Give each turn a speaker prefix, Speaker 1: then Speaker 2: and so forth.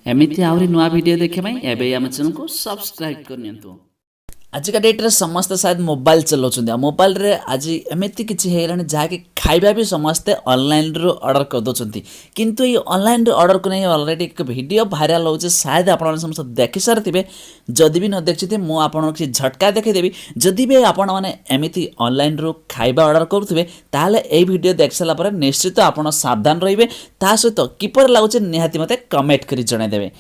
Speaker 1: एमिति आउरी नुआ वीडियो देखे भाई एबे हम चैनल को सब्सक्राइब करनियंतु।
Speaker 2: आज का डेट रे समस्त शायद मोबाइल चलाउछन मोबाइल रे आज एमिति किछि हेलानी जाके खाइबा भी समस्ते ऑनलाइन रो ऑर्डर कर दोछंती किंतु ये ऑनलाइन रो ऑर्डर को नहीं ऑलरेडी एक वीडियो वायरल होचे शायद आपण समस्त देखि सारथिबे जदि भी न देखिते मु आपण कि झटका देखि देबी जदि भी आपण माने एमिति ऑनलाइन रो खाइबा ऑर्डर करथुबे ताले ए वीडियो देख सला पर निश्चित आपण सावधान रहिबे ता सहित किपर लागुचे निहाती मते कमेंट करी जणाइ देबे।